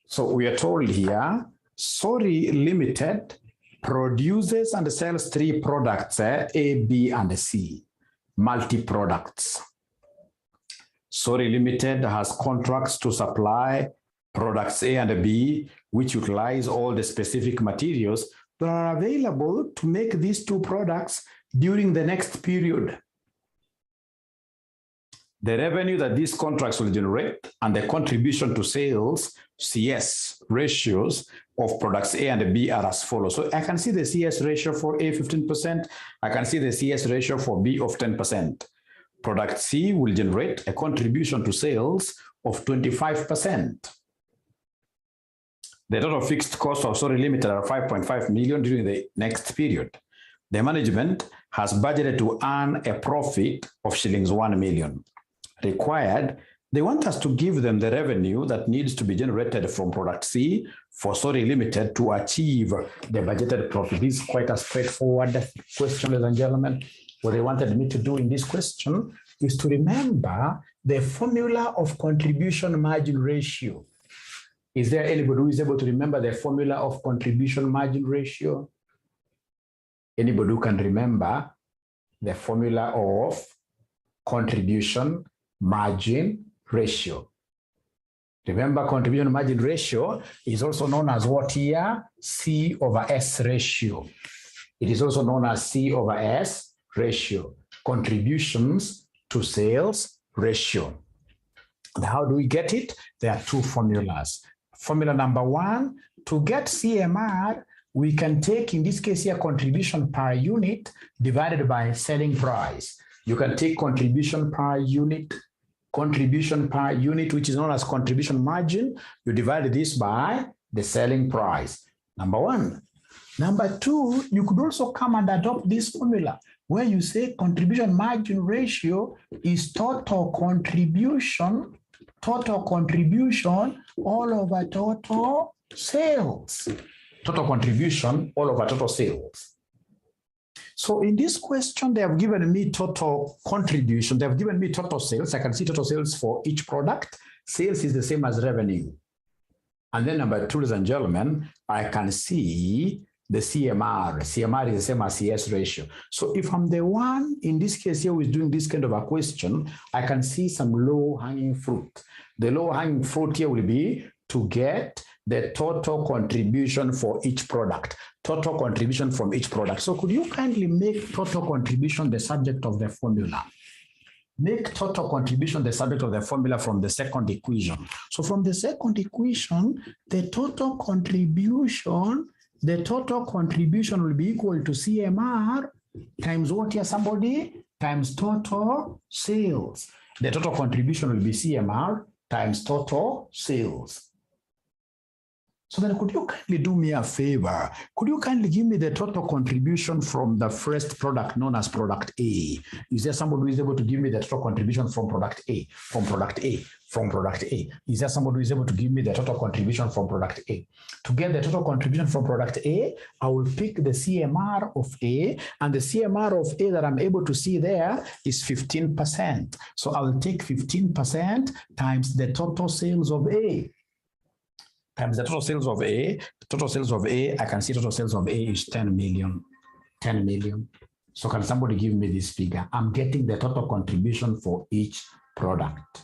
So we are told here, Sorry Limited produces and sells 3 products, A, B, and C, multi-products. Sorry Limited has contracts to supply products A and B, which utilize all the specific materials that are available to make these 2 products during the next period. The revenue that these contracts will generate and the contribution to sales, CS ratios of products A and B are as follows. So I can see the CS ratio for A 15%. I can see the CS ratio for B of 10%. Product C will generate a contribution to sales of 25%. The total fixed cost of Sorry Limited are 5.5 million during the next period. The management has budgeted to earn a profit of shillings 1 million. Required, they want us to give them the revenue that needs to be generated from product C for Sorry Limited to achieve the budgeted profit. This is quite a straightforward question, ladies and gentlemen. What they wanted me to do in this question is to remember the formula of contribution margin ratio. Is there anybody who is able to remember the formula of contribution margin ratio? Anybody who can remember the formula of contribution margin ratio? Remember, contribution margin ratio is also known as what here? C over S ratio. It is also known as C over S ratio. Contributions to sales ratio. And how do we get it? There are 2 formulas. Formula number 1, to get CMR, we can take, in this case here, contribution per unit divided by selling price. You can take contribution per unit, which is known as contribution margin. You divide this by the selling price. Number 1. Number 2, you could also come and adopt this formula where you say contribution margin ratio is total contribution all over total sales. Total contribution all over total sales. So in this question, they have given me total contribution. They have given me total sales. I can see total sales for each product. Sales is the same as revenue. And then number 2, ladies and gentlemen, I can see the CMR. CMR is the same as CS ratio. So if I'm the one, in this case here, who is doing this kind of a question, I can see some low-hanging fruit. The low-hanging fruit here will be to get the total contribution for each product. Total contribution from each product. So could you kindly make total contribution the subject of the formula? Make total contribution the subject of the formula from the second equation. So from the second equation, the total contribution will be equal to CMR times what here, somebody? Times total sales. The total contribution will be CMR times total sales. So then could you kindly do me a favor? Could you kindly give me the total contribution from the first product known as product A? Is there somebody who is able to give me the total contribution from product A? From product A? From product A? Is there somebody who is able to give me the total contribution from product A? To get the total contribution from product A, I will pick the CMR of A, and the CMR of A that I'm able to see there is 15%. So I will take 15% times the total sales of A. Times the total sales of A. The total sales of A, I can see total sales of A is 10 million. 10 million. So can somebody give me this figure? I'm getting the total contribution for each product.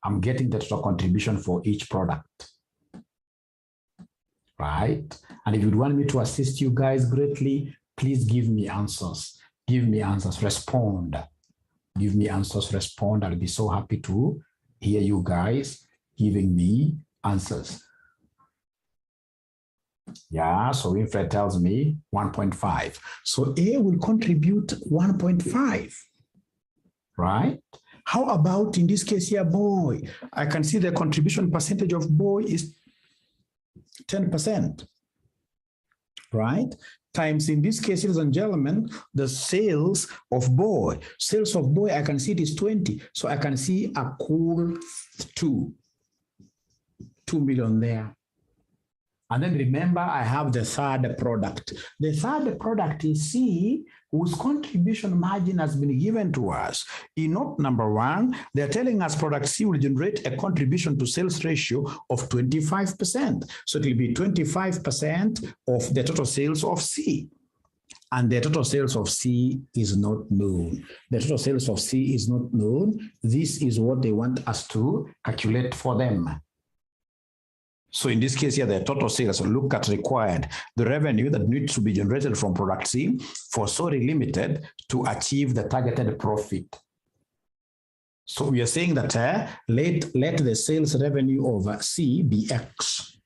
I'm getting the total contribution for each product. Right? And if you'd want me to assist you guys greatly, please give me answers. Give me answers. Respond. Give me answers. Respond. I'll be so happy to hear you guys giving me answers. Yeah, so Winfred tells me 1.5. So A will contribute 1.5, right? How about in this case here, boy? I can see the contribution percentage of boy is 10%, right? Times in this case, ladies and gentlemen, the sales of boy. Sales of boy, I can see it is 20. So I can see a cool 2 million there. And then remember, I have the third product. The third product is C, whose contribution margin has been given to us. In note number 1, they're telling us product C will generate a contribution to sales ratio of 25%. So it will be 25% of the total sales of C. And the total sales of C is not known. The total sales of C is not known. This is what they want us to calculate for them. So in this case here, the total sales, look at required, the revenue that needs to be generated from product C for Sorry Limited to achieve the targeted profit. So we are saying that let the sales revenue of C be X.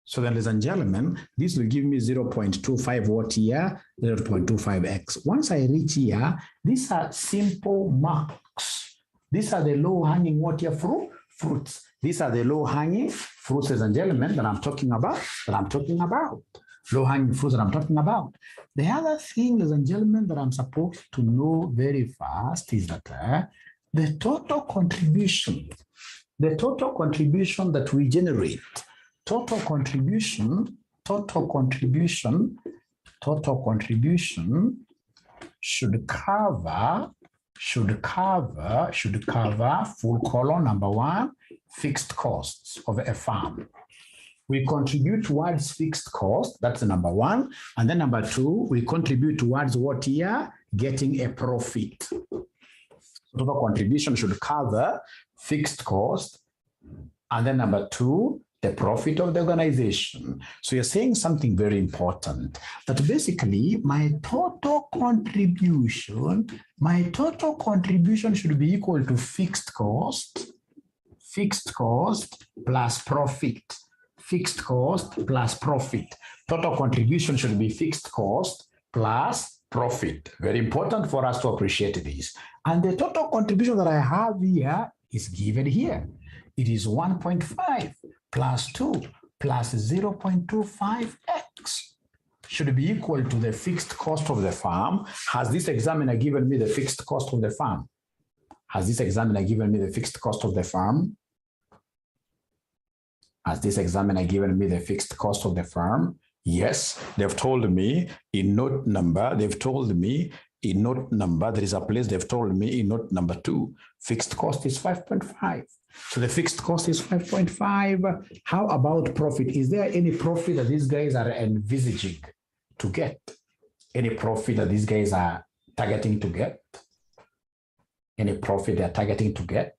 So then, ladies and gentlemen, this will give me 0.25 what here, 0.25x. Once I reach here, these are simple marks. These are the low-hanging what here fruits. These are the low-hanging fruits, ladies and gentlemen, that I'm talking about. Low-hanging fruits that I'm talking about. The other thing, ladies and gentlemen, that I'm supposed to know very fast is that the total contribution that we generate, total contribution should cover full column number 1, fixed costs of a firm. We contribute towards fixed cost, that's the number 1. And then number 2, we contribute towards what here? Getting a profit. Total contribution should cover fixed cost. And then number 2, the profit of the organization. So you're saying something very important, that basically my total contribution should be equal to fixed cost plus profit. Fixed cost plus profit. Total contribution should be fixed cost plus profit. Very important for us to appreciate this. And the total contribution that I have here is given here. It is 1.5 plus 2 plus 0.25x should be equal to the fixed cost of the firm. Has this examiner given me the fixed cost of the firm? Has this examiner given me the fixed cost of the firm? Has this examiner given me the fixed cost of the firm? Yes, they've told me in note number, there is a place they've told me in note number 2, fixed cost is 5.5. So the fixed cost is 5.5. How about profit? Is there any profit that these guys are envisaging to get? Any profit that these guys are targeting to get? Any profit they're targeting to get?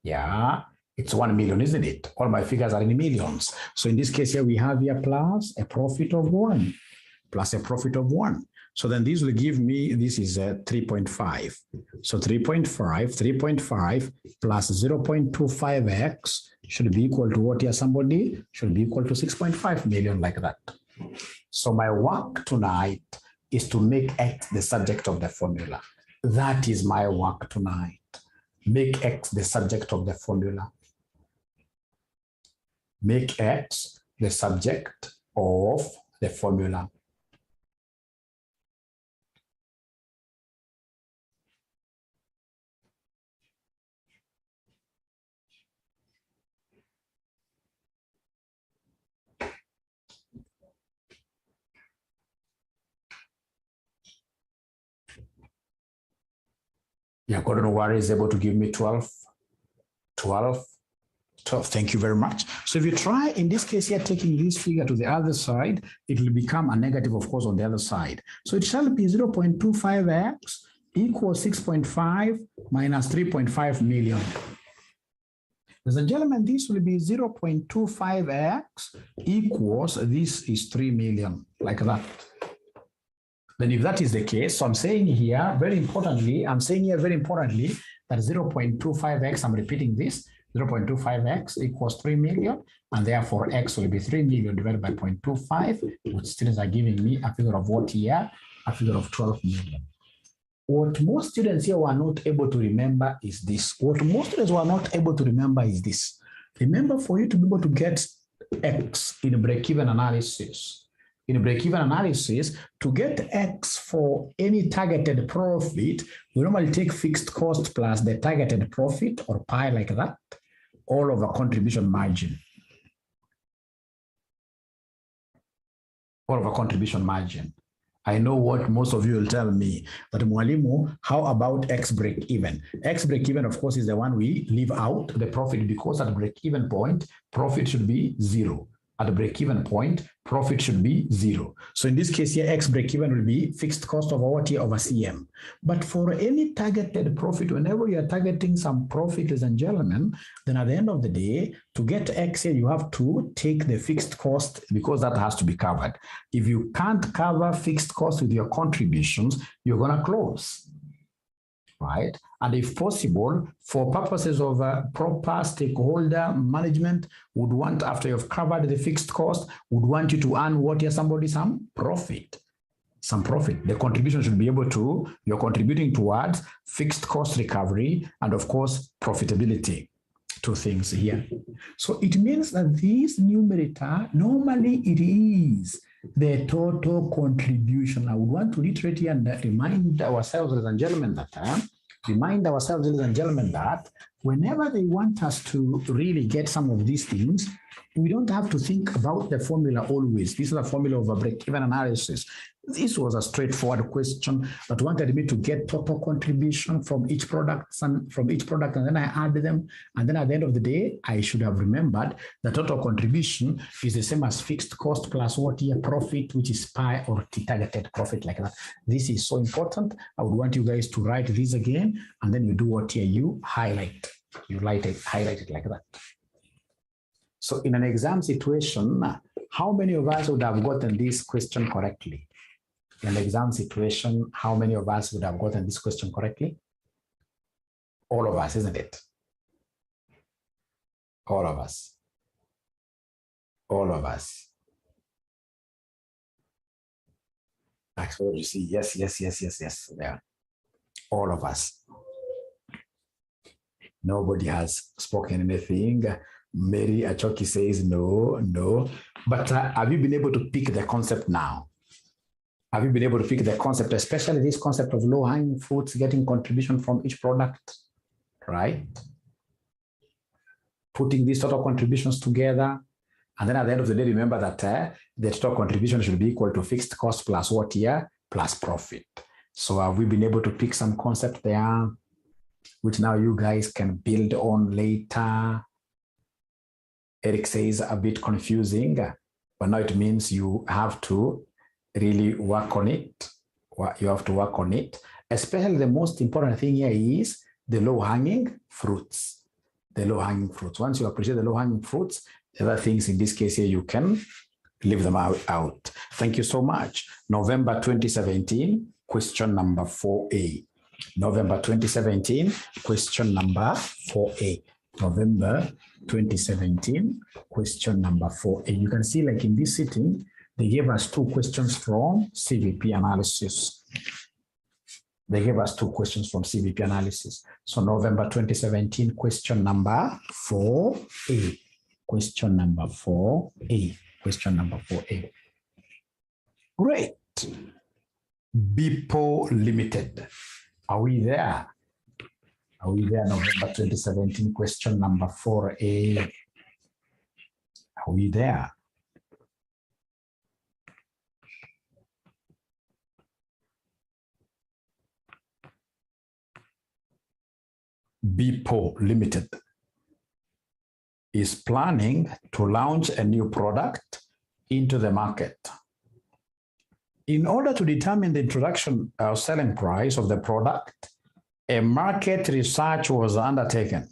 Yeah, it's 1 million, isn't it? All my figures are in millions. So in this case here, we have here plus a profit of 1. So then this will give me, this is 3.5. So 3.5 plus 0.25x should be equal to what here, somebody? Should be equal to 6.5 million, like that. So my work tonight is to make X the subject of the formula. That is my work tonight. Make X the subject of the formula. Make X the subject of the formula. Yeah, Gordon Wari is able to give me 12. Thank you very much. So if you try, in this case here, taking this figure to the other side, it will become a negative, of course, on the other side. So it shall be 0.25x equals 6.5 minus 3.5 million. Ladies and gentlemen, this will be 0.25x equals, this is 3 million, like that. Then if that is the case, so I'm saying here, very importantly, that 0.25x, I'm repeating this, 0.25x equals 3 million, and therefore x will be 3 million divided by 0.25, which students are giving me a figure of what here? A figure of 12 million. What most students here were not able to remember is this. Remember, for you to be able to get x in break-even analysis, to get X for any targeted profit, we normally take fixed cost plus the targeted profit, or pi, like that, all over contribution margin. all over contribution margin. I know what most of you will tell me, but Mwalimu, how about X break even? X break even, of course, is the one we leave out the profit, because at break even point, profit should be 0. At the break even point, profit should be 0. So in this case here, X break even will be fixed cost over what here over CM. But for any targeted profit, whenever you are targeting some profit, ladies and gentlemen, then at the end of the day, to get X here, you have to take the fixed cost, because that has to be covered. If you can't cover fixed cost with your contributions, you're going to close, right? And if possible, for purposes of proper stakeholder management, would want, after you've covered the fixed cost, would want you to earn what here, somebody, some profit. Some profit. The contribution should be able to, you're contributing towards fixed cost recovery and, of course, profitability. Two things here. So it means that this numerator, normally it is the total contribution. I would want to reiterate here and remind ourselves, ladies and gentlemen, that whenever they want us to really get some of these things, we don't have to think about the formula always. This is a formula of a break-even analysis. This was a straightforward question that wanted me to get total contribution from each product, and then I add them. And then at the end of the day, I should have remembered the total contribution is the same as fixed cost plus what here profit, which is pi or t targeted profit, like that. This is so important. I would want you guys to write this again, and then you do what here, you highlight. You highlight it like that. So in an exam situation, how many of us would have gotten this question correctly? In an exam situation, how many of us would have gotten this question correctly? All of us, isn't it? All of us. All of us. Actually, you see, yes. Yeah. All of us. Nobody has spoken anything. Mary Achoki says no. But have you been able to pick the concept now? Have you been able to pick the concept, especially this concept of low-hanging fruits, getting contribution from each product, right? Putting these total contributions together. And then at the end of the day, remember that the total contribution should be equal to fixed cost plus what here? Plus profit. So have we been able to pick some concept there, which now you guys can build on later? Eric says a bit confusing, but now it means you have to really work on it. You have to work on it. Especially the most important thing here is the low-hanging fruits. The low-hanging fruits. Once you appreciate the low-hanging fruits, the other things in this case here, you can leave them out. Thank you so much. November 2017, question number 4A. November 2017, question number 4A. November 2017, question number 4A. You can see, like in this sitting, they gave us 2 questions from CVP analysis. They gave us 2 questions from CVP analysis. So November 2017, question number 4A. Question number 4A. Question number 4A. Great. BPO Limited. Are we there? Are we there? November 2017, question number 4A. Are we there? BPO Limited is planning to launch a new product into the market. In order to determine the introduction or selling price of the product, a market research was undertaken.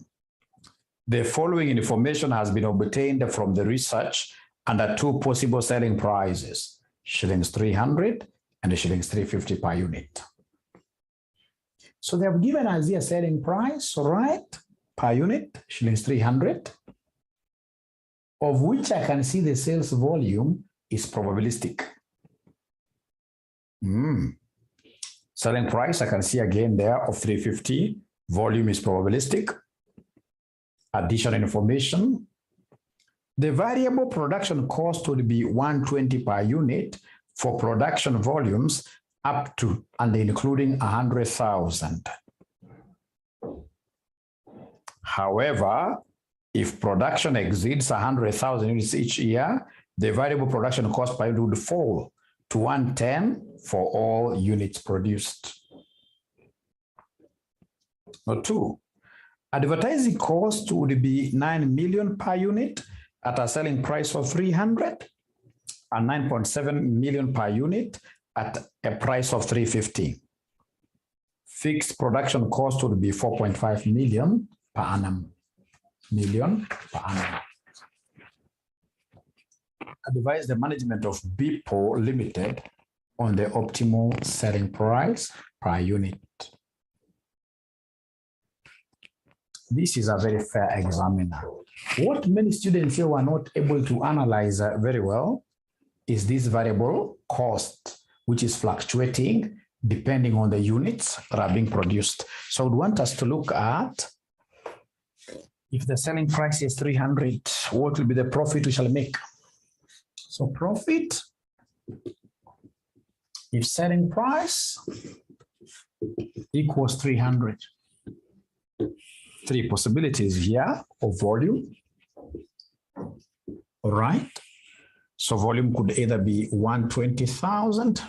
The following information has been obtained from the research under 2 possible selling prices, shillings 300 and shillings 350 per unit. So they have given us a selling price, right, per unit, shillings 300, of which I can see the sales volume is probabilistic. Selling price, I can see again there of 350, volume is probabilistic. Additional information, the variable production cost would be 120 per unit for production volumes up to and including 100,000. However, if production exceeds 100,000 units each year, the variable production cost per unit would fall to 110 for all units produced. Number 2, advertising cost would be 9 million per unit at a selling price of 300 and 9.7 million per unit at a price of 350. Fixed production cost would be 4.5 million per annum. Advise the management of BPO Limited on the optimal selling price per unit. This is a very fair examiner. What many students here were not able to analyze very well is this variable cost, which is fluctuating depending on the units that are being produced. So I would want us to look at, if the selling price is 300, what will be the profit we shall make? So profit, if selling price equals 300, 3 possibilities here of volume. All right. So volume could either be 120,000,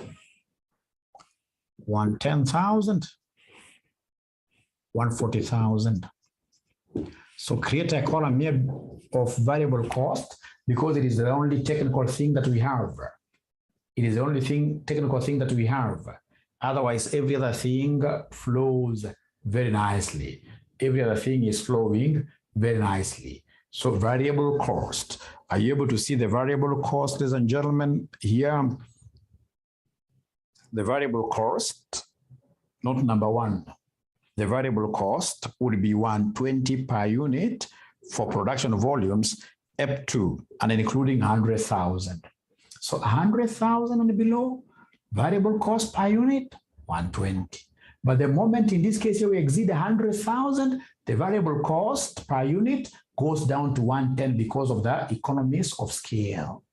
110,000, 140,000. So create a column here of variable cost because it is the only technical thing that we have. It is the only technical thing that we have. Otherwise, every other thing flows very nicely. Every other thing is flowing very nicely. So variable cost. Are you able to see the variable cost, ladies and gentlemen? Here, the variable cost, not number 1. The variable cost would be 120 per unit for production volumes up to and including 100,000. So 100,000 and below, variable cost per unit, 120. But the moment in this case we exceed 100,000, the variable cost per unit goes down to 110 because of the economies of scale.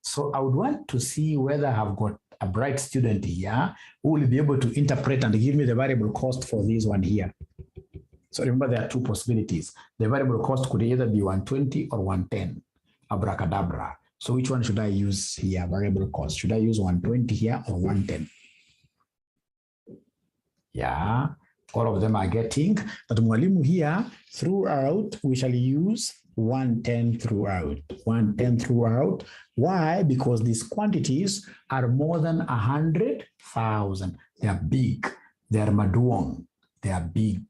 So I would want to see whether I've got a bright student here who will be able to interpret and give me the variable cost for this one here. So remember, there are 2 possibilities. The variable cost could either be 120 or 110, abracadabra. So which one should I use here, variable cost? Should I use 120 here or 110? Yeah, all of them are getting, but mwalimu here, throughout, we shall use 110 throughout. 110 throughout. Why? Because these quantities are more than 100,000. They are big. They are maduong. They are big.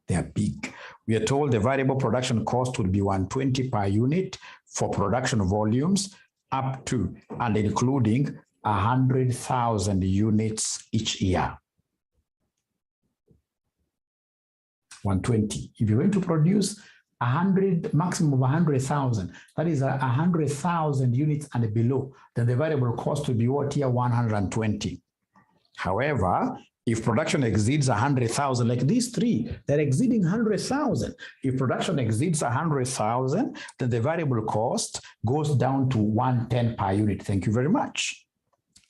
They are big. We are told the variable production cost would be 120 per unit for production volumes up to and including 100,000 units each year. 120. If you're going to produce 100, maximum of 100,000, that is 100,000 units and below, then the variable cost will be what here? 120. However, if production exceeds 100,000, like these 3, they're exceeding 100,000. If production exceeds 100,000, then the variable cost goes down to 110 per unit. Thank you very much.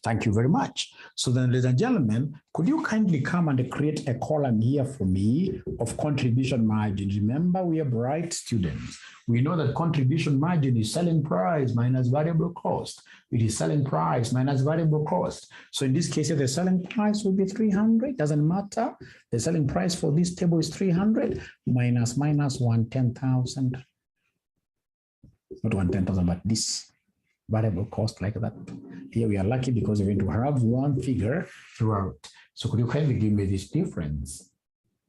Thank you very much. So then, ladies and gentlemen, could you kindly come and create a column here for me of contribution margin? Remember, we are bright students. We know that contribution margin is selling price minus variable cost. It is selling price minus variable cost. So in this case, if the selling price will be 300, doesn't matter. The selling price for this table is 300 minus 110,000. Not 110,000, but this variable cost like that. Here we are lucky because we're going to have one figure throughout. So could you kindly give me this difference?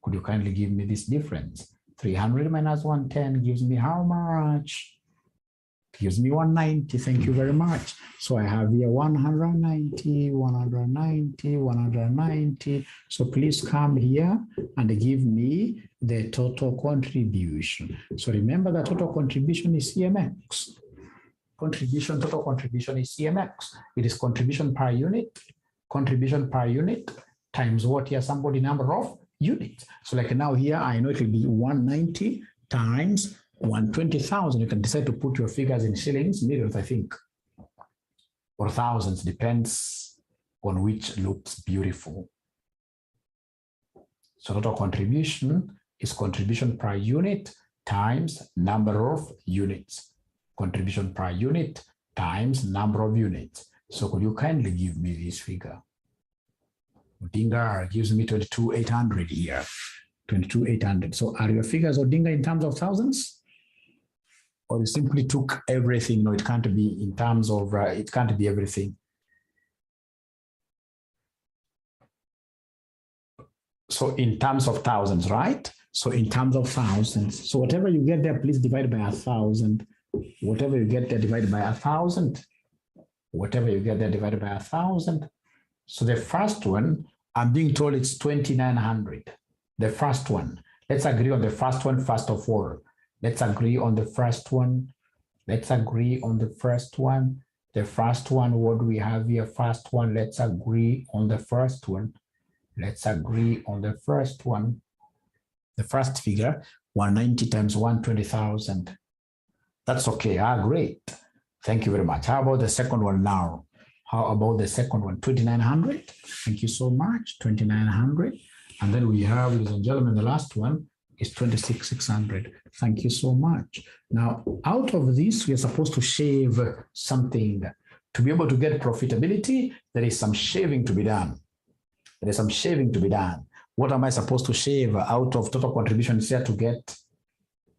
Could you kindly give me this difference? 300 minus 110 gives me how much? Gives me 190. Thank you very much. So I have here 190, 190, 190. So please come here and give me the total contribution. So remember that total contribution is CMX. Total contribution is CMX. It is contribution per unit times what here? Somebody number of units. So like now here, I know it will be 190 times 120,000. You can decide to put your figures in shillings, millions, I think, or thousands, depends on which looks beautiful. So total contribution is contribution per unit times number of units. contribution per unit times number of units. So could you kindly give me this figure? Odinga gives me 22,800 here. 22,800. So are your figures, Odinga, in terms of thousands? Or you simply took everything? No, it can't be in terms of, it can't be everything. So in terms of thousands, right? So in terms of thousands. So whatever you get there, please divide by 1,000. Whatever you get there, divided by 1,000. Whatever you get there, divided by 1,000. So the first one, I'm being told it's 2,900. The first one. Let's agree on the first one first of all. Let's agree on the first one. Let's agree on the first one. The first one, what do we have here? First one, let's agree on the first one. Let's agree on the first one. The first figure, 190 times 120,000. That's okay. Great. Thank you very much. How about the second one now? How about the second one? 2,900. Thank you so much. 2,900. And then we have, ladies and gentlemen, the last one is 26,600. Thank you so much. Now, out of this, we are supposed to shave something. To be able to get profitability, there is some shaving to be done. There is some shaving to be done. What am I supposed to shave out of total contributions here to get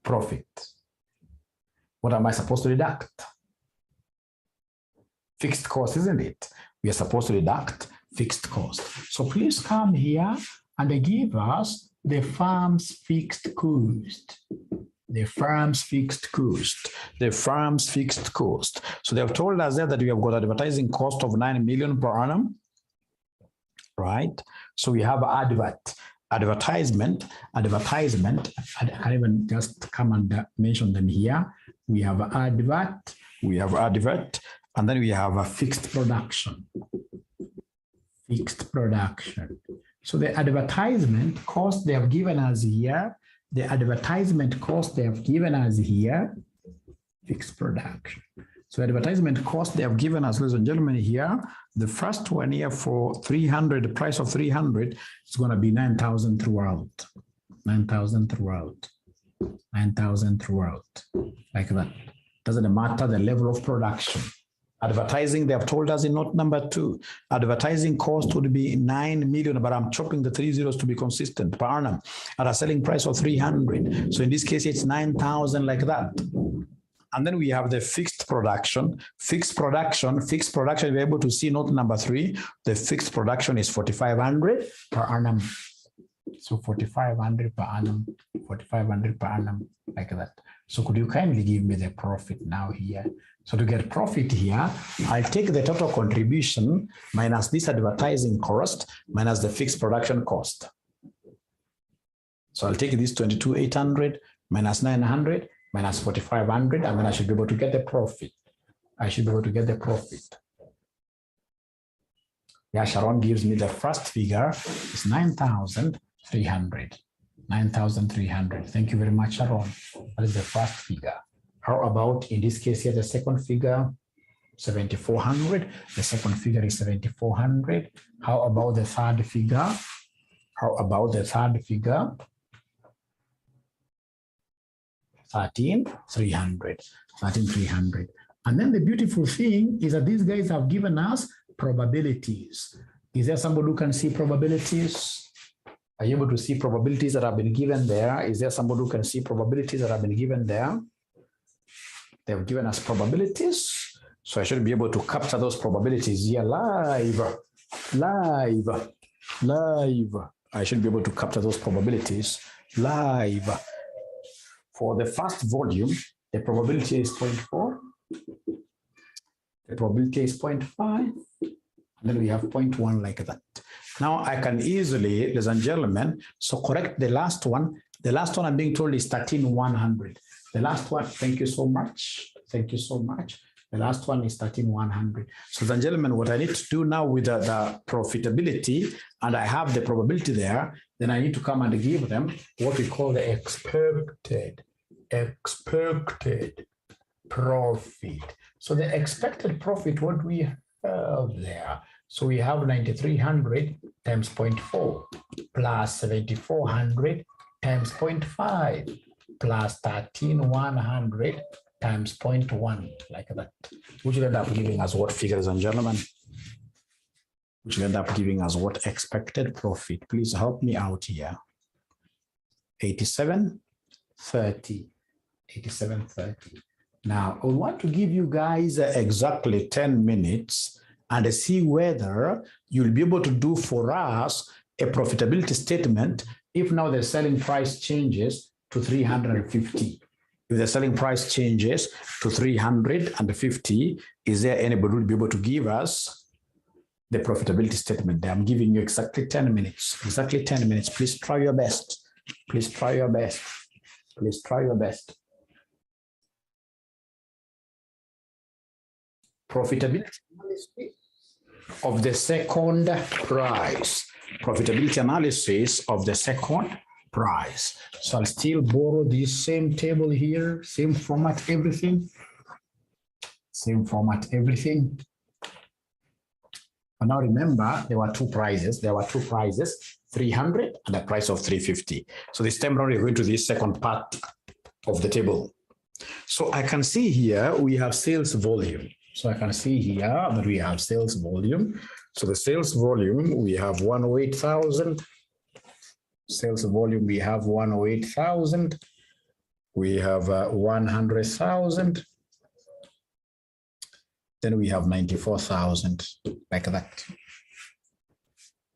profit? What am I supposed to deduct? Fixed cost, isn't it? We are supposed to deduct fixed cost. So please come here and give us the firm's fixed cost. The firm's fixed cost. The firm's fixed cost. So they have told us there that we have got advertising cost of 9 million per annum. Right? So we have advertisement. I can even just come and mention them here. We have advert, and then we have a fixed production. Fixed production. So the advertisement cost they have given us here, fixed production. So advertisement cost they have given us, ladies and gentlemen, here, the first one here for 300, the price of 300 is going to be 9,000 throughout. 9,000 throughout. 9,000 throughout. Like that. Doesn't matter the level of production. Advertising, they have told us in note number 2, advertising cost would be 9 million, but I'm chopping the 3 zeros to be consistent per annum at a selling price of 300. So in this case, it's 9,000 like that. And then we have the fixed production. Fixed production, we're able to see note number 3. The fixed production is 4,500 per annum. So 4,500 per annum, 4,500 per annum, like that. So could you kindly give me the profit now here? So to get profit here, I'll take the total contribution minus this advertising cost minus the fixed production cost. So I'll take this 22,800 minus 900 minus 4,500, and then I should be able to get the profit. Yeah, Sharon gives me the first figure is 9,300. 9,300. Thank you very much, Sharon. That is the first figure. How about in this case here, the second figure, 7,400. The second figure is 7,400. How about the third figure? 13,300. 13,300. And then the beautiful thing is that these guys have given us probabilities. Is there somebody who can see probabilities? Are you able to see probabilities that have been given there? Is there somebody who can see probabilities that have been given there? They've given us probabilities. So I should be able to capture those probabilities here live. I should be able to capture those probabilities live. For the first volume, the probability is 0.4. The probability is 0.5. And then we have 0.1 like that. Now I can easily, ladies and gentlemen, so correct the last one. The last one I'm being told is 13,100. The last one, thank you so much. Thank you so much. The last one is 13,100. So ladies and gentlemen, what I need to do now with the profitability, and I have the probability there, then I need to come and give them what we call the expected profit. So the expected profit, what we have there. So we have 9,300 times 0.4 plus 7,400 times 0.5 plus 13,100 times 0.1, like that, which will end up giving us what figures and gentlemen? Which will end up giving us what expected profit? Please help me out here. 87.30. 87.30. Now, I want to give you guys exactly 10 minutes and see whether you'll be able to do for us a profitability statement if now the selling price changes to 350. If the selling price changes to 350, is there anybody who will be able to give us the profitability statement? I'm giving you exactly 10 minutes. Exactly 10 minutes. Please try your best. Please try your best. Please try your best. Profitability analysis of the second price. Profitability analysis of the second price. So I'll still borrow this same table here, same format, everything. Same format, everything. But now remember, there were two prices. 300 and a price of 350. So this time around, we're going to the second part of the table. So I can see here we have sales volume. So I can see here that we have sales volume. So the sales volume, we have 108,000. Sales volume, we have 108,000. We have 100,000. Then we have 94,000, like that.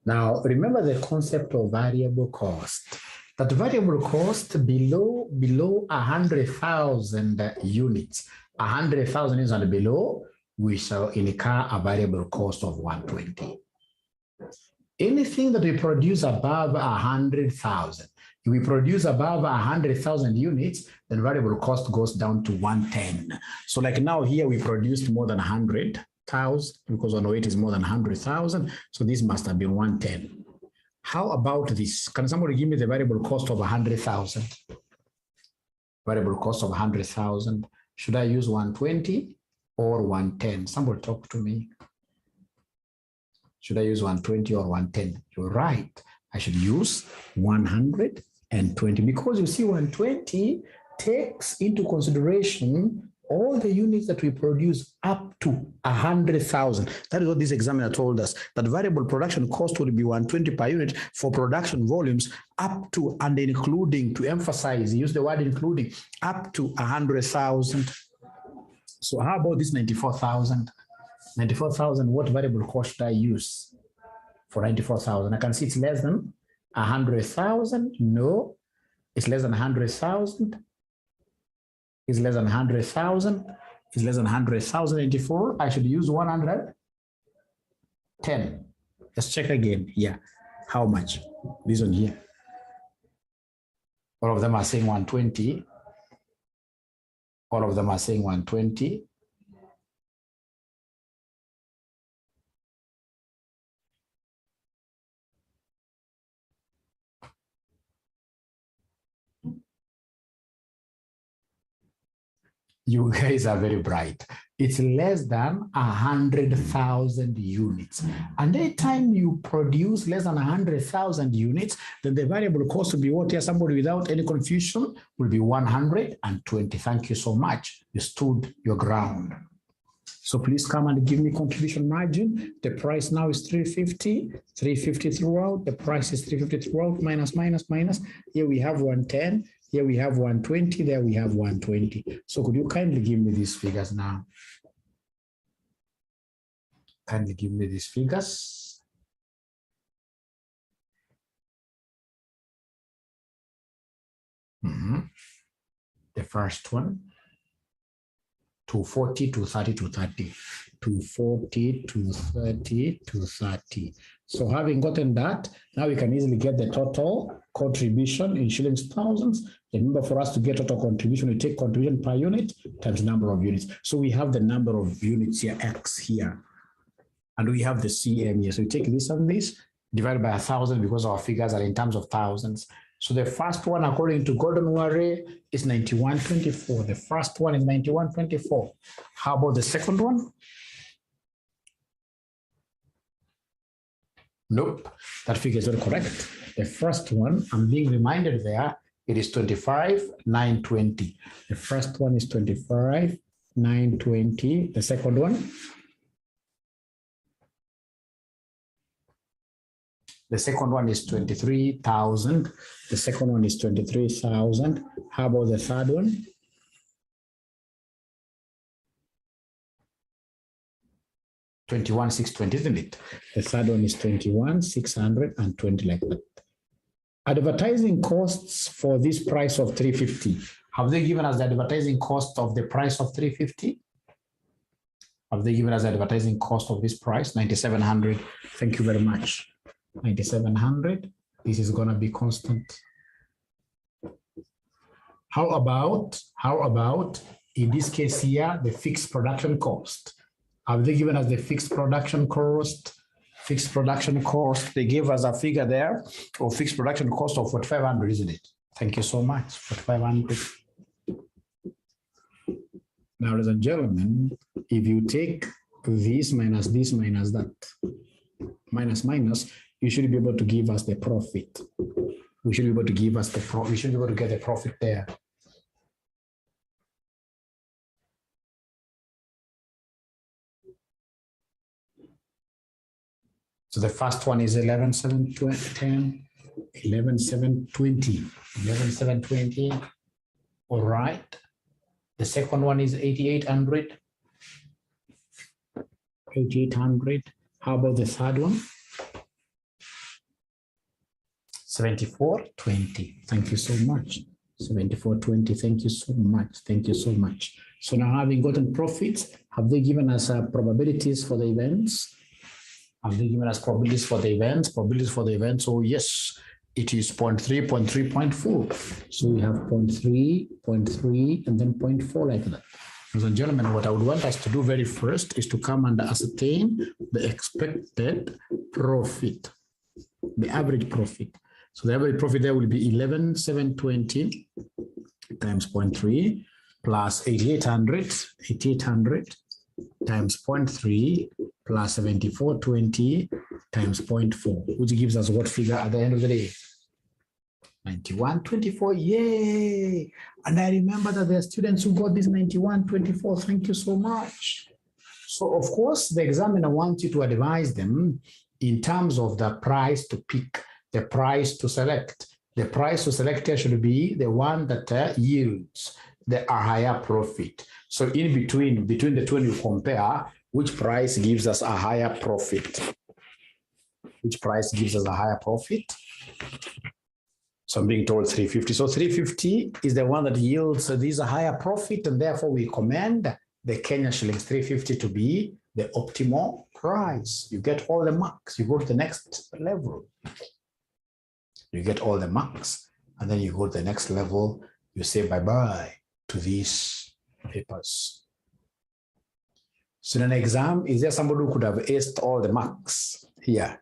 Now, remember the concept of variable cost. That variable cost below 100,000 units, 100,000 is and below, we shall incur a variable cost of 120. Anything that we produce above 100,000, if we produce above 100,000 units, then variable cost goes down to 110. So like now here we produced more than 100,000 because 108 is more than 100,000. So this must have been 110. How about this? Can somebody give me the variable cost of 100,000? Variable cost of 100,000. Should I use 120 or 110? Somebody talk to me. Should I use 120 or 110? You're right. I should use 120 because you see 120 takes into consideration all the units that we produce up to 100,000. That is what this examiner told us, that variable production cost will be 120 per unit for production volumes up to and including, to emphasize, use the word including, up to 100,000. So how about this 94,000? 94,000, what variable cost should I use for 94,000? I can see it's less than 100,000. No, it's less than 100,000. It's less than 100,000. It's less than 100,000. 94. I should use 110. Let's check again. Yeah. How much? This one here. All of them are saying 120. All of them are saying 120. You guys are very bright. It's less than 100,000 units. And anytime you produce less than 100,000 units, then the variable cost will be what here? Somebody without any confusion will be 120. Thank you so much. You stood your ground. So please come and give me contribution margin. The price now is 350, 350 throughout. The price is 350 throughout, minus, minus, minus. Here we have 110. Here we have 120, there we have 120. So could you kindly give me these figures now? Kindly give me these figures. The first one, 240, 230, 230. 240, 230, 230. So having gotten that, now we can easily get the total contribution in shillings thousands. Remember, for us to get total contribution, we take contribution per unit times number of units. So we have the number of units here, X here. And we have the CM here. So we take this and this, divided by 1,000 because our figures are in terms of thousands. So the first one, according to Gordon Ware, is 9124. The first one is 9124. How about the second one? Nope, that figure is not correct. The first one, I'm being reminded there, It is 25,920. The first one is 25,920. The second one? The second one is 23,000. The second one is 23,000. How about the third one? $21,620, isn't it? The third one is 21,620, like that. Advertising costs for this price of 350. Have they given us the advertising cost of the price of 350? Have they given us the advertising cost of this price? 9,700. Thank you very much. 9,700. This is going to be constant. How about in this case here, the fixed production cost? Have they given us the fixed production cost? Fixed production cost, they gave us a figure there of fixed production cost of 4,500, isn't it? Thank you so much, 4,500. Now, ladies and gentlemen, if you take this minus that, minus, you should be able to give us the profit. We should be able to give us the profit. We should be able to get the profit there. So the first one is 11,720, 11,720, 11,720. All right. The second one is 8,800. 8,800. How about the third one? 74,20. Thank you so much. 74,20. Thank you so much. Thank you so much. So now, having gotten profits, have they given us probabilities for the events? Have they given us probabilities for the events? Probabilities for the events. Oh, yes, it is 0.3, 0.3, 0.4. So we have 0.3, 0.3, and then 0.4 like that. Ladies and gentlemen, what I would want us to do very first is to come and ascertain the expected profit, the average profit. So the average profit there will be 11,720 times 0.3 plus 8,800, 8,800 times 0.3 plus 74,20 times 0.4, which gives us what figure at the end of the day? 91,24, yay! And I remember that there are students who got this 91,24. Thank you so much. So of course, the examiner wants you to advise them in terms of the price to pick, the price to select. The price to select here should be the one that yields a higher profit. So in between the two, you compare which price gives us a higher profit. Which price gives us a higher profit? So I'm being told 350. So 350 is the one that yields this a higher profit, and therefore we recommend the Kenya shillings 350 to be the optimal price. You get all the marks. You go to the next level. You get all the marks, and then you go to the next level. You say bye-bye to these papers. So in an exam, is there somebody who could have aced all the marks here?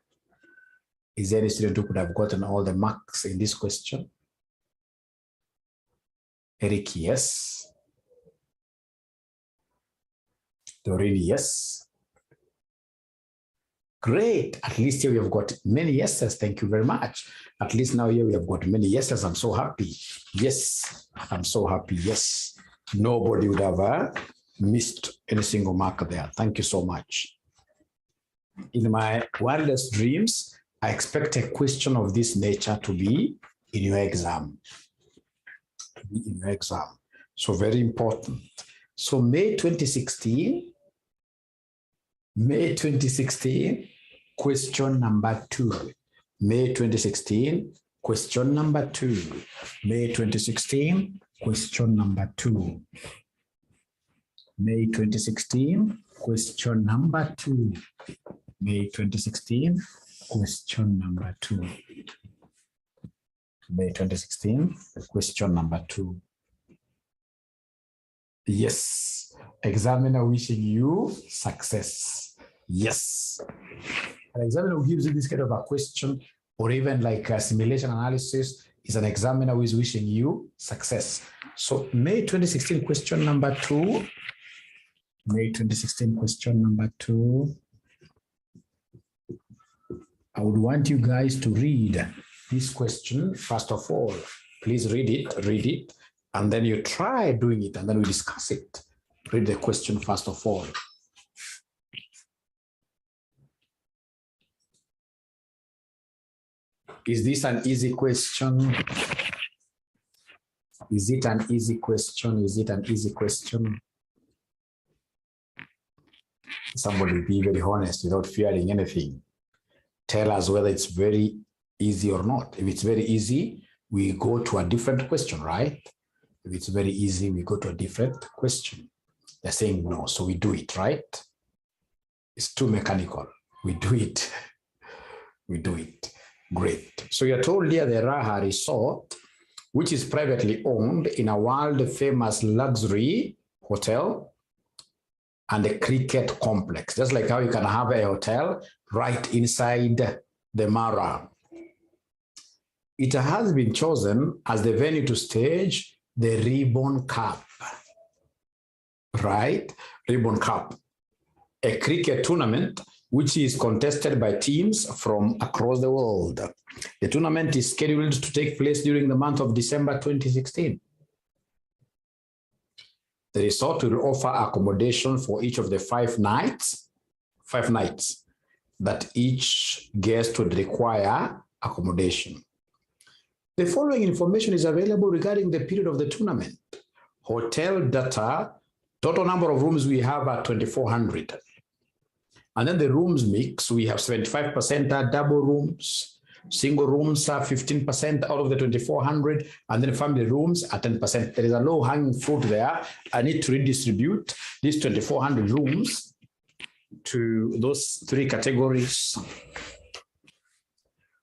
Is there any student who could have gotten all the marks in this question? Eric, yes. Doreen, yes. Great. At least here we have got many yeses. Thank you very much. At least now here we have got many yeses. I'm so happy. Yes, I'm so happy. Yes. Nobody would have missed any single mark there. Thank you so much. In my wildest dreams, I expect a question of this nature to be in your exam. So very important. So May 2016, question number 2. May 2016, question number 2. May 2016, question number 2. May 2016, question number 2. May 2016, question number 2. May 2016, question number 2. Yes. Examiner wishing you success. Yes. An examiner who gives you this kind of a question, or even like a simulation analysis, is an examiner who is wishing you success. So May 2016, question number 2. May 2016, question number 2. I would want you guys to read this question first of all. Please read it, and then you try doing it, and then we discuss it. Read the question first of all. Is this an easy question? Is it an easy question? Is it an easy question? Somebody be very honest without fearing anything. Tell us whether it's very easy or not. If it's very easy, we go to a different question, right? If it's very easy, we go to a different question. They're saying no, so we do it, right? It's too mechanical. We do it. We do it. Great. So you're told here the Raha Resort, which is privately owned in a world-famous luxury hotel and a cricket complex. Just like how you can have a hotel right inside the Mara. It has been chosen as the venue to stage the Ribbon Cup, right? Ribbon Cup, a cricket tournament which is contested by teams from across the world. The tournament is scheduled to take place during the month of December 2016. The resort will offer accommodation for each of the 5 nights that each guest would require accommodation. The following information is available regarding the period of the tournament. Hotel data, total number of rooms we have are 2,400. And then the rooms mix, we have 75% are double rooms, single rooms are 15% out of the 2,400, and then family rooms are 10%. There is a low-hanging fruit there. I need to redistribute these 2,400 rooms to those 3 categories.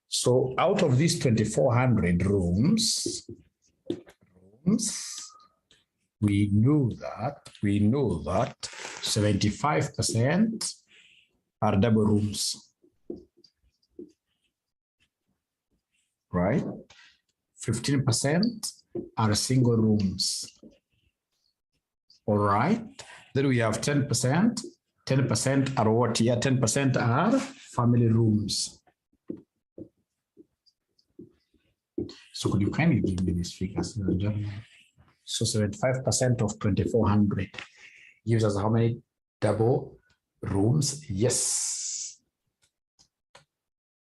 So out of these 2,400 rooms, we know that 75% are double rooms, right? 15% are single rooms, all right? Then we have 10%. 10% are what here? 10% are family rooms. So could you kindly give me these figures? So 75% of 2,400 gives us how many double rooms? Yes.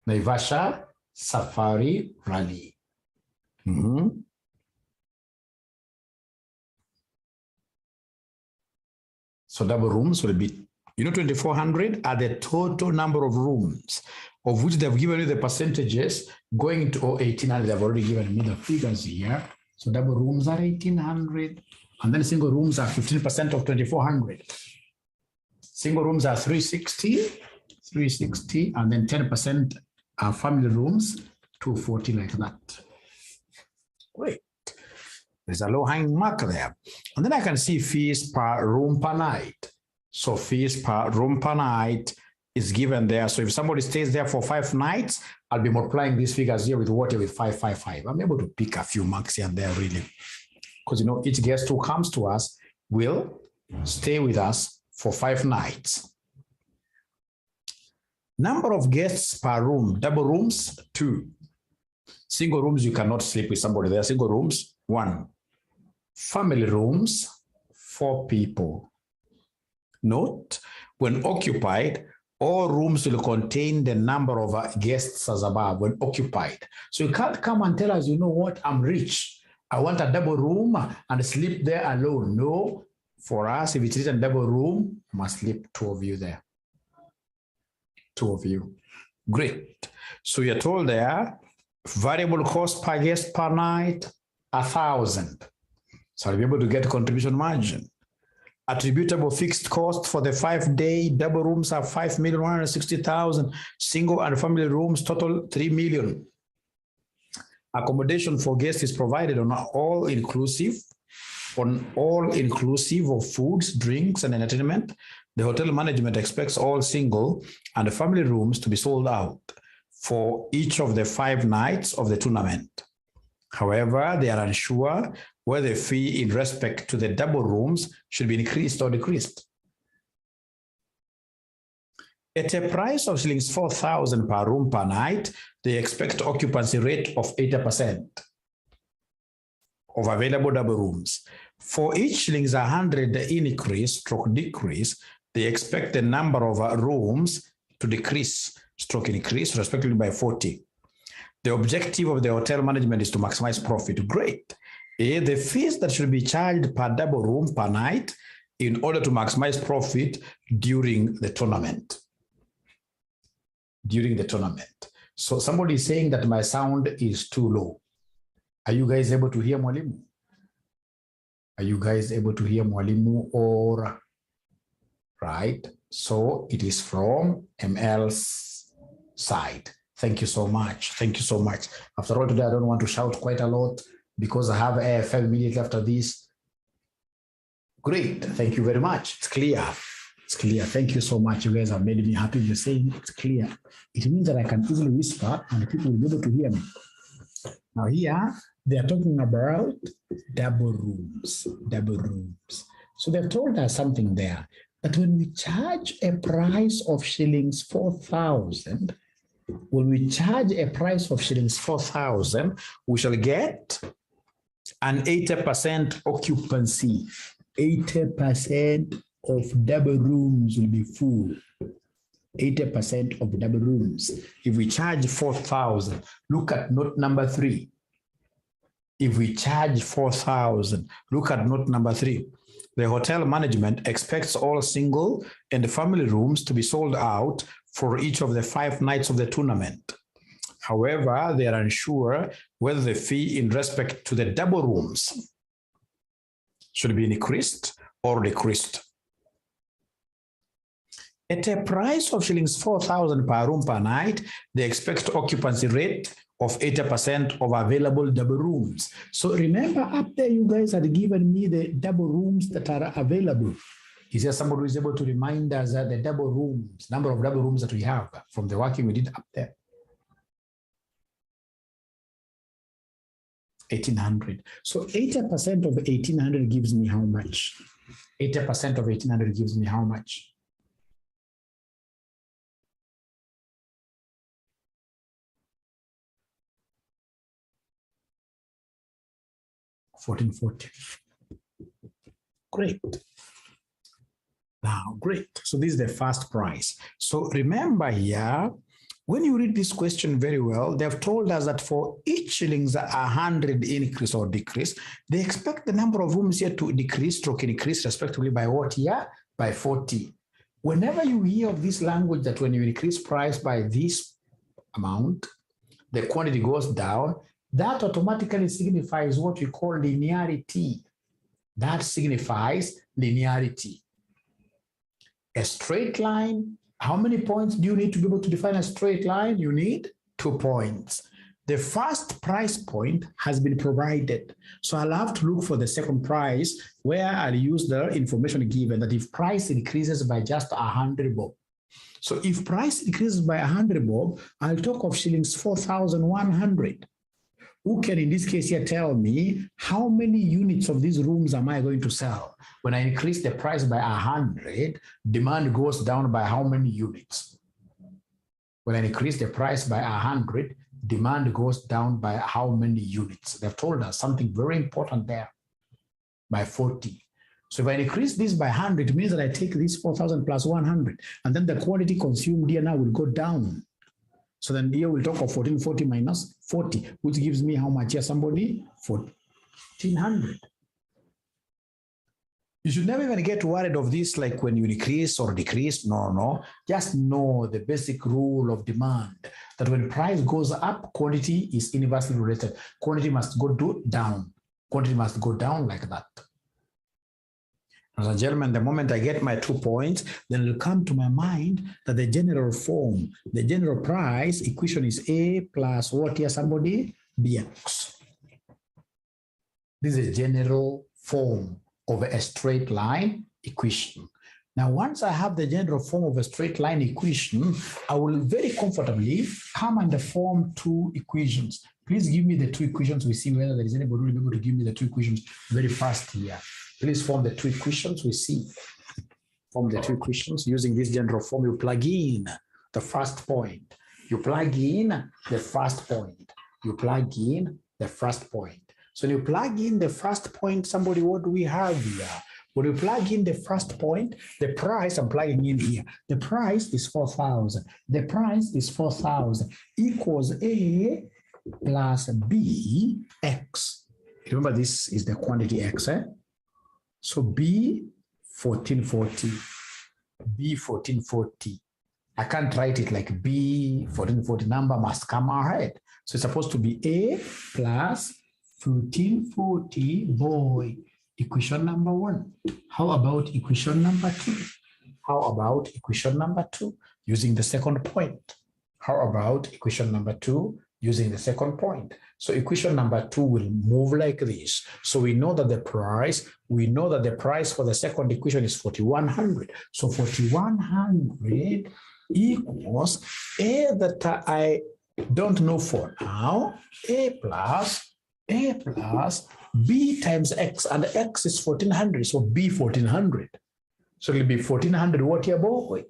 Naivasha Safari Rally. So double rooms will be, 2,400 are the total number of rooms, of which they've given you the percentages going to 1,800. They've already given me the figures here. So double rooms are 1,800, and then single rooms are 15% of 2,400. Single rooms are 360, and then 10% are family rooms, 240, like that. Great. There's a low-hanging mark there. And then I can see fees per room per night. So fees per room per night is given there. So if somebody stays there for 5 nights, I'll be multiplying these figures here with what? With 555. I'm able to pick a few marks here and there, really. Because, each guest who comes to us will stay with us for 5 nights. Number of guests per room, double rooms, 2. Single rooms, you cannot sleep with somebody there. Single rooms, 1. Family rooms, 4 people. Note, when occupied, all rooms will contain the number of guests as above when occupied. So you can't come and tell us, you know what, I'm rich. I want a double room and sleep there alone. No, for us, if it is a double room, must sleep 2 of you there. 2 of you. Great. So you're told there, variable cost per guest per night, 1,000. So I'll be able to get contribution margin. Attributable fixed cost for the 5-day double rooms are 5,160,000. Single and family rooms total 3 million. Accommodation for guests is provided on all inclusive of foods, drinks, and entertainment. The hotel management expects all single and family rooms to be sold out for each of the 5 nights of the tournament. However, they are unsure whether the fee in respect to the double rooms should be increased or decreased. At a price of shillings 4,000 per room per night, they expect occupancy rate of 80%. of available double rooms. For each shillings 100 increase stroke decrease, they expect the number of rooms to decrease stroke increase respectively by 40. The objective of the hotel management is to maximize profit. Great. The fees that should be charged per double room per night in order to maximize profit during the tournament. During the tournament. So somebody is saying that my sound is too low. Are you guys able to hear Mwalimu? Are you guys able to hear Mwalimu or right? So it is from ML's side. Thank you so much. Thank you so much. After all, today I don't want to shout quite a lot because I have 5 minutes after this. Great. Thank you very much. It's clear. It's clear. Thank you so much. You guys have made me happy. You're saying it's clear. It means that I can easily whisper and people will be able to hear me. Now here, they are talking about double rooms. Double rooms. So they've told us something there, that when we charge a price of shillings 4,000, when we charge a price of shillings 4,000, we shall get an 80% occupancy. 80% of double rooms will be full. 80% of double rooms. If we charge 4,000, look at note number 3. If we charge 4,000, look at note number 3. The hotel management expects all single and family rooms to be sold out for each of the 5 nights of the tournament. However, they are unsure whether the fee in respect to the double rooms should be increased or decreased. At a price of shillings 4,000 per room per night, they expect occupancy rate of 80% of available double rooms. So remember up there, you guys had given me the double rooms that are available. Is there somebody who is able to remind us that the double rooms, number of double rooms that we have from the working we did up there? 1,800. So 80% of 1,800 gives me how much? 80% of 1,800 gives me how much? 1,440. Great. Now, great. So this is the first price. So remember here, when you read this question very well, they've told us that for each shillings 100 increase or decrease, they expect the number of rooms here to decrease, stroke increase respectively by what here? By 40. Whenever you hear of this language that when you increase price by this amount, the quantity goes down, that automatically signifies what we call linearity. That signifies linearity. A straight line, how many points do you need to be able to define a straight line? You need 2 points. The first price point has been provided. So I'll have to look for the second price where I'll use the information given that if price increases by just 100 bob. So if price increases by 100 bob, I'll talk of shillings 4,100. Who can in this case here tell me how many units of these rooms am I going to sell? When I increase the price by 100, demand goes down by how many units? When I increase the price by 100, demand goes down by how many units? They've told us something very important there, by 40. So if I increase this by 100, it means that I take this 4,000 plus 100, and then the quantity consumed here now will go down. So then here we'll talk of 1,440 minus 40, which gives me how much here, somebody? 1,400. You should never even get worried of this, like when you increase or decrease. No. Just know the basic rule of demand, that when price goes up, quantity is inversely related. Quantity must go down. Quantity must go down like that. Ladies and gentlemen, the moment I get my 2 points, then it will come to my mind that the general form, the general price equation is A plus what here, somebody? BX. This is a general form of a straight line equation. Now, once I have the general form of a straight line equation, I will very comfortably come and form 2 equations. Please give me the 2 equations. We see whether there is anybody who will be able to give me the 2 equations very fast here. Please form the 2 equations. We see. Form the 2 equations using this general form. You plug in the first point. You plug in the first point. You plug in the first point. So when you plug in the first point, somebody, what do we have here? When you plug in the first point, the price I'm plugging in here, the price is 4,000. The price is 4,000 equals A plus B X. Remember, this is the quantity X, eh? So B 1440, B 1440. I can't write it like B 1440, number must come ahead. So it's supposed to be A plus 1440, boy, equation number 1. How about equation number 2? How about equation number 2 using the second point? How about equation number 2 using the second point? So equation number 2 will move like this. So we know that the price for the second equation is 4,100. So 4,100 equals A that I don't know for now, A plus B times X, and X is 1,400, so B 1,400. So it'll be 1,400 what here, boy?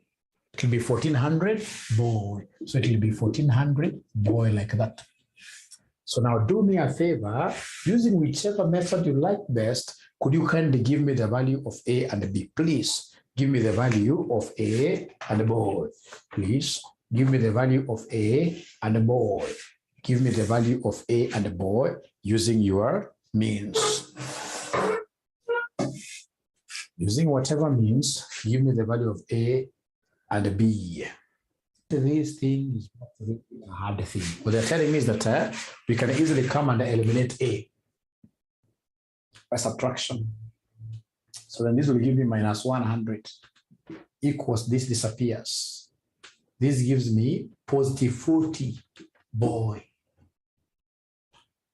It'll be 1,400, boy. So it'll be 1,400, boy, like that. So now do me a favor, using whichever method you like best, could you kindly give me the value of A and B, please? Give me the value of A and boy. Please give me the value of A and boy. Give me the value of A and boy using your means. Using whatever means, give me the value of A and B. This thing is not really a hard thing. What they're telling me is that we can easily come and eliminate A by subtraction. So then this will give me minus 100 equals this disappears. This gives me positive 40, boy.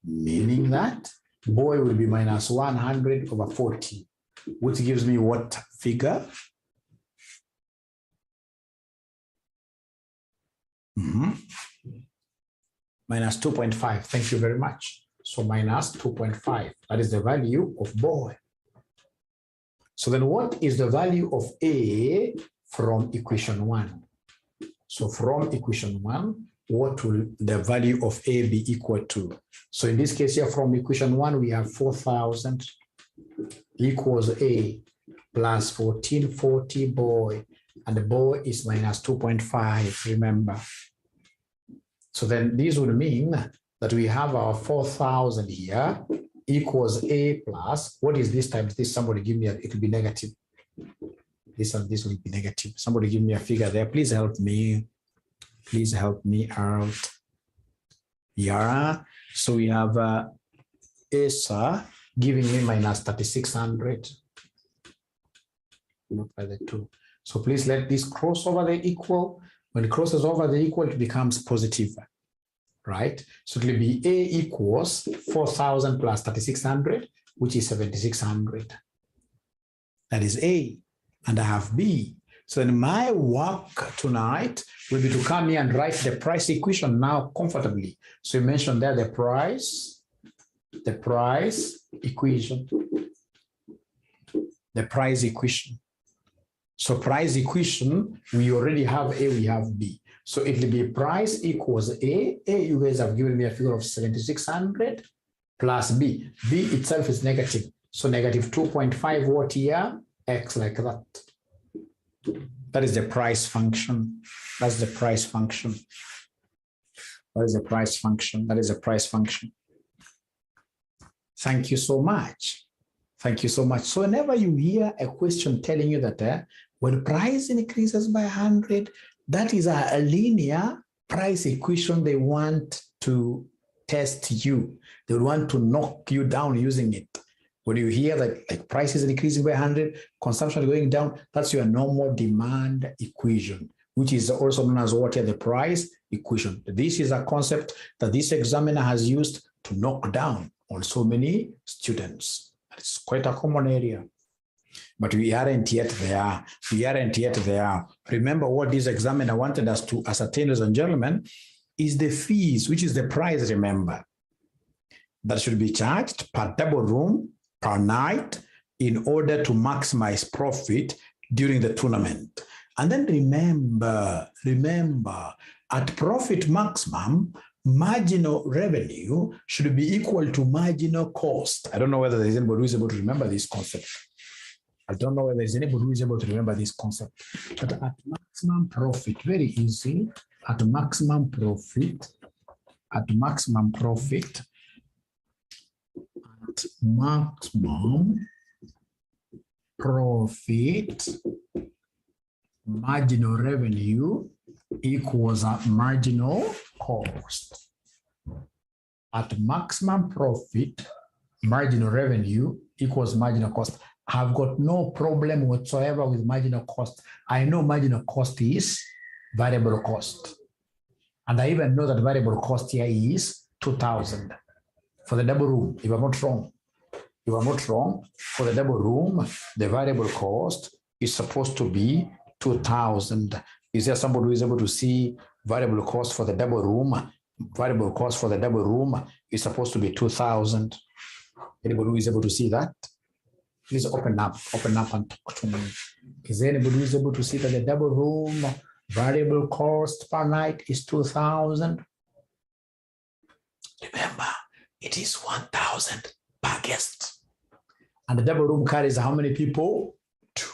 Meaning that boy will be minus 100 over 40, which gives me what figure? Minus 2.5. Thank you very much. So minus 2.5. That is the value of boy. So then what is the value of A from equation 1? So from equation 1, what will the value of A be equal to? So in this case here, from equation 1, we have 4,000 equals A plus 1,440, boy, and the boy is minus 2.5, remember. So then this would mean that we have our 4,000 here equals A plus, what is this times this? Somebody give me it will be negative. This and this will be negative. Somebody give me a figure there. Please help me. Please help me out. Yeah. So we have ESA giving me minus 3,600. Not by the 2. So please let this cross over the equal. When it crosses over the equal, it becomes positive, right? So it will be A equals 4,000 plus 3,600, which is 7,600. That is A. And I have B. So then my work tonight will be to come here and write the price equation now comfortably. So you mentioned there the price equation. The price equation. So price equation, we already have A, we have B. So it will be price equals A. A, you guys have given me a figure of 7,600 plus B. B itself is negative. So negative 2.5 what here? X like that. That is the price function. That's the price function. That is the price function. That is the price function. Thank you so much. Thank you so much. So whenever you hear a question telling you that when price increases by 100, that is a linear price equation they want to test you. They want to knock you down using it. When you hear that like prices increasing by 100, consumption going down, that's your normal demand equation, which is also known as what? The price equation. This is a concept that this examiner has used to knock down on so many students. It's quite a common area. But we aren't yet there. We aren't yet there. Remember what this examiner wanted us to ascertain, ladies and gentlemen, is the fees, which is the price, remember, that should be charged per double room per night in order to maximize profit during the tournament. And then remember, at profit maximum, marginal revenue should be equal to marginal cost. I don't know whether there's anybody who is able to remember this concept. I don't know whether there's anybody who is able to remember this concept. But at maximum profit, very easy, at maximum profit, at maximum profit, at maximum profit, marginal revenue equals a marginal cost. At maximum profit, marginal revenue equals marginal cost. I've got no problem whatsoever with marginal cost. I know marginal cost is variable cost. And I even know that variable cost here is 2,000 for the double room, if I'm not wrong. If I'm not wrong, for the double room, the variable cost is supposed to be 2,000. Is there somebody who is able to see variable cost for the double room? Variable cost for the double room is supposed to be 2,000. Anybody who is able to see that? Please open up and talk to me. Is there anybody who is able to see that the double room variable cost per night is 2,000? Remember, it is 1,000 per guest. And the double room carries how many people? 2.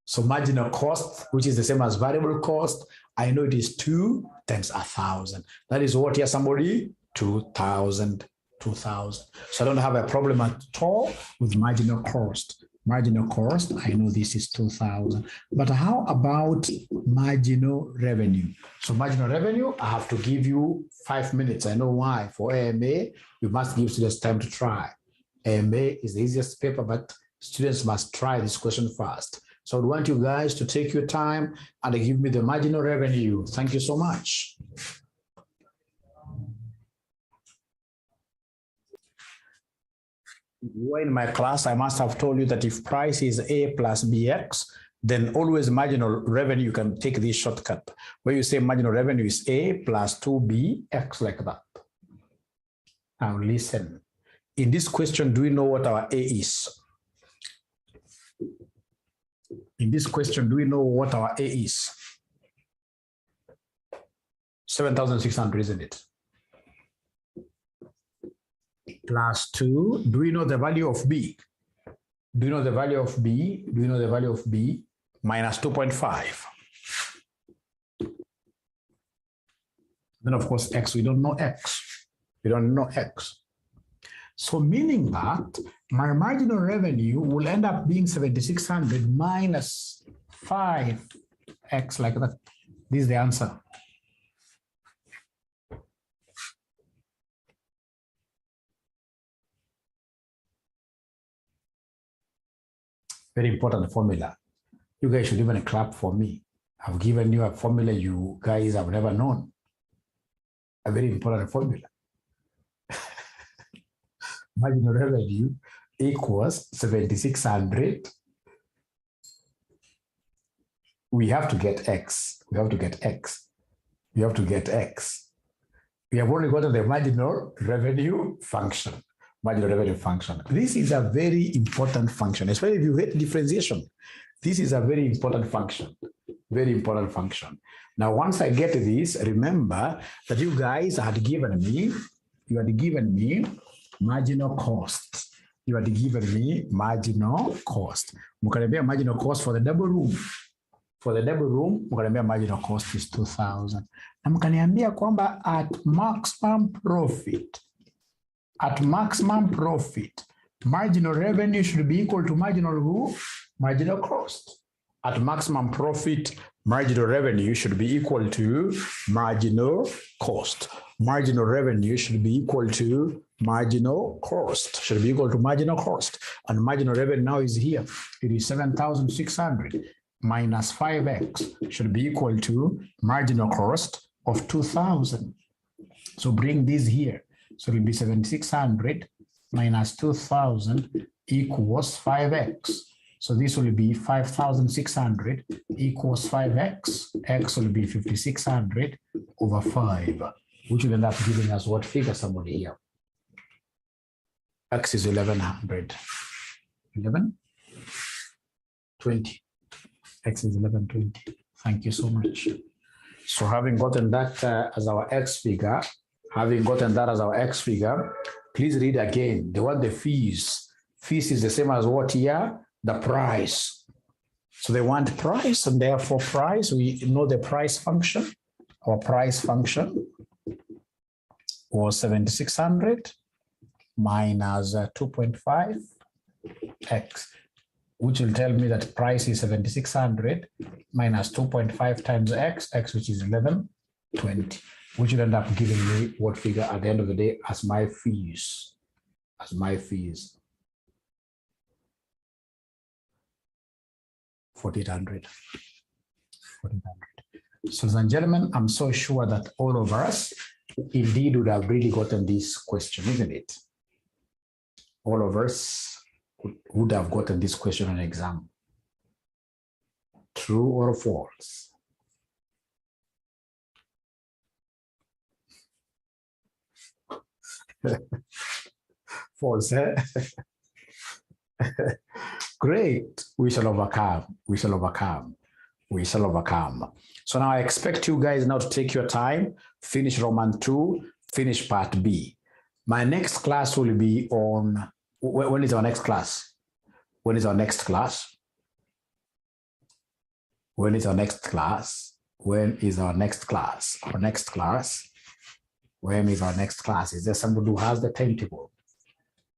So marginal cost, which is the same as variable cost, I know it is 2 times 1,000. That is what here, somebody? 2,000. 2,000. So I don't have a problem at all with marginal cost. Marginal cost, I know this is 2,000. But how about marginal revenue? So marginal revenue, I have to give you 5 minutes. I know why. For AMA, you must give students time to try. AMA is the easiest paper, but students must try this question first. So I want you guys to take your time and give me the marginal revenue. Thank you so much. In my class, I must have told you that if price is A plus BX, then always marginal revenue, you can take this shortcut where you say marginal revenue is A plus 2BX, like that. Now listen, in this question, do we know what our A is? In this question, do we know what our A is? 7,600, isn't it? Plus 2, do we know the value of B? Do you know the value of B? Do you know the value of B? Minus 2.5. Then of course, X, we don't know X. We don't know X. So meaning that my marginal revenue will end up being 7,600 minus 5X, like that. This is the answer. Very important formula. You guys should even clap for me. I've given you a formula you guys have never known. A very important formula. Marginal revenue equals 7,600. We have to get X. We have to get X. We have to get X. We have only gotten the marginal revenue function. Marginal revenue function. This is a very important function, especially if you hate differentiation. This is a very important function. Very important function. Now, once I get this, remember that you guys had given me, marginal cost. You had given me marginal cost. Mukaniambia marginal cost for the double room. For the double room, mukaniambia marginal cost is 2,000. Na mukaniambia kwamba at maximum profit, marginal revenue should be equal to marginal cost. At maximum profit, marginal revenue should be equal to marginal cost. Marginal revenue should be equal to marginal cost. Should be equal to marginal cost. And marginal revenue now is here. It is 7,600 minus 5X should be equal to marginal cost of 2,000. So bring this here. So it will be 7,600 minus 2,000 equals 5X. So this will be 5,600 equals 5X. X will be 5,600 over 5, which will end up giving us what figure, somebody here? X is 1,100. 1120. X is 1120. Thank you so much. So having gotten that as our X figure, please read again. They want the fees. Fees is the same as what here? The price. So they want price, and therefore price, we know the price function. Our price function was 7,600 minus 2.5 x, which will tell me that price is 7,600 minus 2.5 times x, which is 1120, which will end up giving me what figure at the end of the day as my fees. 4,800. So, ladies and gentlemen, I'm so sure that all of us indeed would have really gotten this question, isn't it? All of us would have gotten this question on exam. True or false? False, eh? Great. We shall overcome. So now I expect you guys now to take your time, finish Roman 2, finish part B. My next class will be on, when is our next class? When is our next class? Is there somebody who has the timetable?